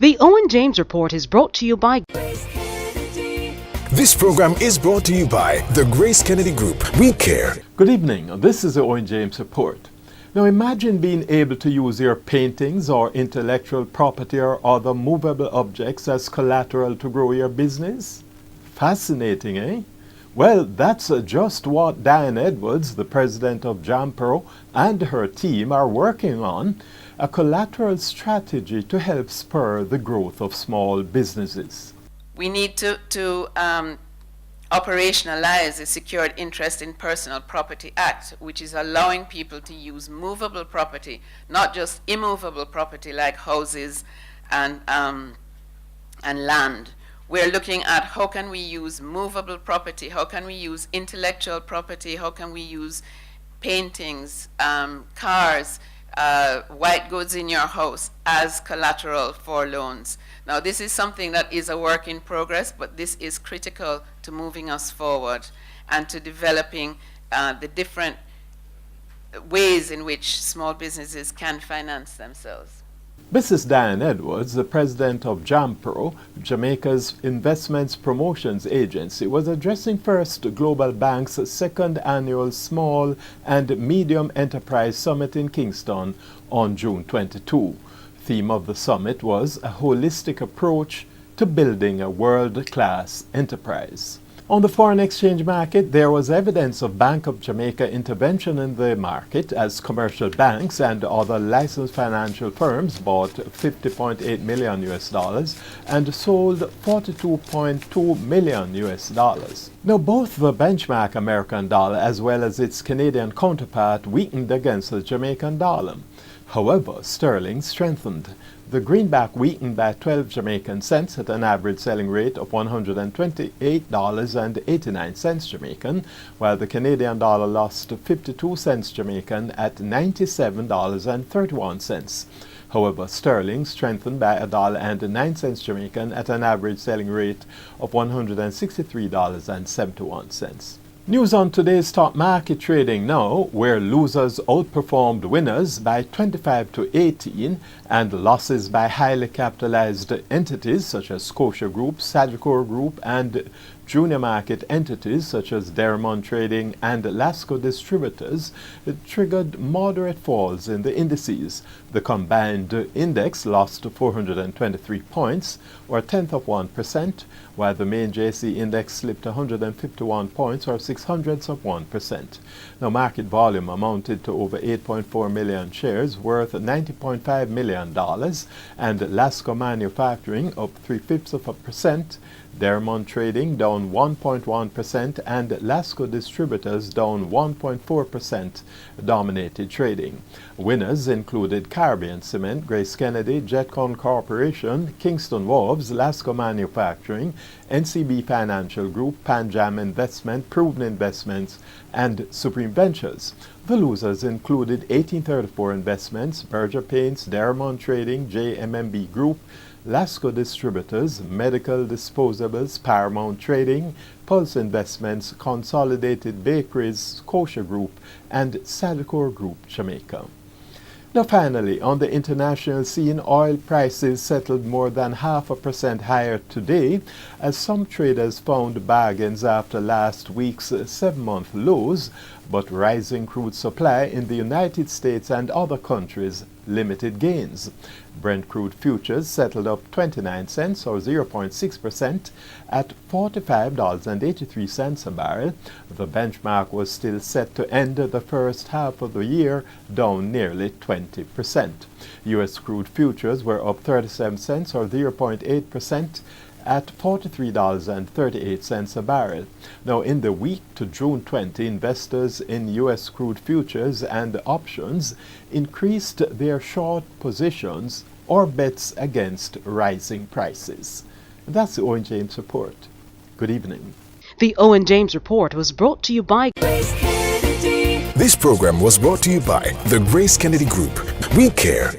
The Owen James Report is brought to you by This program is brought to you by the Grace Kennedy Group. We care. Good evening. This is the Owen James Report. Now imagine being able to use your paintings or intellectual property or other movable objects as collateral to grow your business. Fascinating, eh? Well, that's just what Diane Edwards, the president of Jampro, and her team are working on, a collateral strategy to help spur the growth of small businesses. We need to operationalize the Secured Interest in Personal Property Act, which is allowing people to use movable property, not just immovable property like houses and land. We're looking at how can we use movable property, how can we use intellectual property, how can we use paintings, cars, white goods in your house as collateral for loans. Now this is something that is a work in progress, but this is critical to moving us forward and to developing the different ways in which small businesses can finance themselves. Mrs. Diane Edwards, the president of Jampro, Jamaica's investments promotions agency, was addressing First Global Bank's second annual Small and Medium Enterprise Summit in Kingston on June 22. The theme of the summit was a holistic approach to building a world-class enterprise. On the foreign exchange market, there was evidence of Bank of Jamaica intervention in the market as commercial banks and other licensed financial firms bought $50.8 million and sold $42.2 million. Now, both the benchmark American dollar as well as its Canadian counterpart weakened against the Jamaican dollar. However, sterling strengthened. The greenback weakened by 12 Jamaican cents at an average selling rate of $128.89 Jamaican, while the Canadian dollar lost 52 cents Jamaican at $97.31. However, sterling strengthened by $1.09 Jamaican at an average selling rate of $163.71. News on today's stock market trading now, where losers outperformed winners by 25-18 and losses by highly capitalized entities such as Scotia Group, Sagicor Group, and junior market entities such as Dermont Trading and Lasco Distributors triggered moderate falls in the indices. The combined index lost 423 points, or 1/10%, while the main JC index slipped 151 points, or 0.06%. Now, market volume amounted to over 8.4 million shares worth $90.5 million, and Lasco Manufacturing up 0.03%, Dermont Trading down 1.1%, and Lasco Distributors down 1.4% dominated trading. Winners included Caribbean Cement, Grace Kennedy, Jetcon Corporation, Kingston Wharves, Lasco Manufacturing, NCB Financial Group, Panjam Investment, Proven Investments, and Supreme Ventures. The losers included 1834 Investments, Berger Paints, Dermont Trading, JMMB Group, Lasco Distributors, Medical Disposables, Paramount Trading, Pulse Investments, Consolidated Bakeries, Scotia Group, and Sagicor Group Jamaica. Now finally, on the international scene, oil prices settled more than 0.5% higher today as some traders found bargains after last week's 7-month lows, but rising crude supply in the United States and other countries limited gains. Brent crude futures settled up 29 cents, or 0.6%, at $45.83 a barrel. The benchmark was still set to end the first half of the year down nearly 20%. U.S. crude futures were up 37 cents, or 0.8%, at $43.38 a barrel. Now, in the week to June 20, investors in U.S. crude futures and options increased their short positions or bets against rising prices. That's the Owen James Report. Good evening. The Owen James Report was brought to you by This program was brought to you by the Grace Kennedy Group. We care.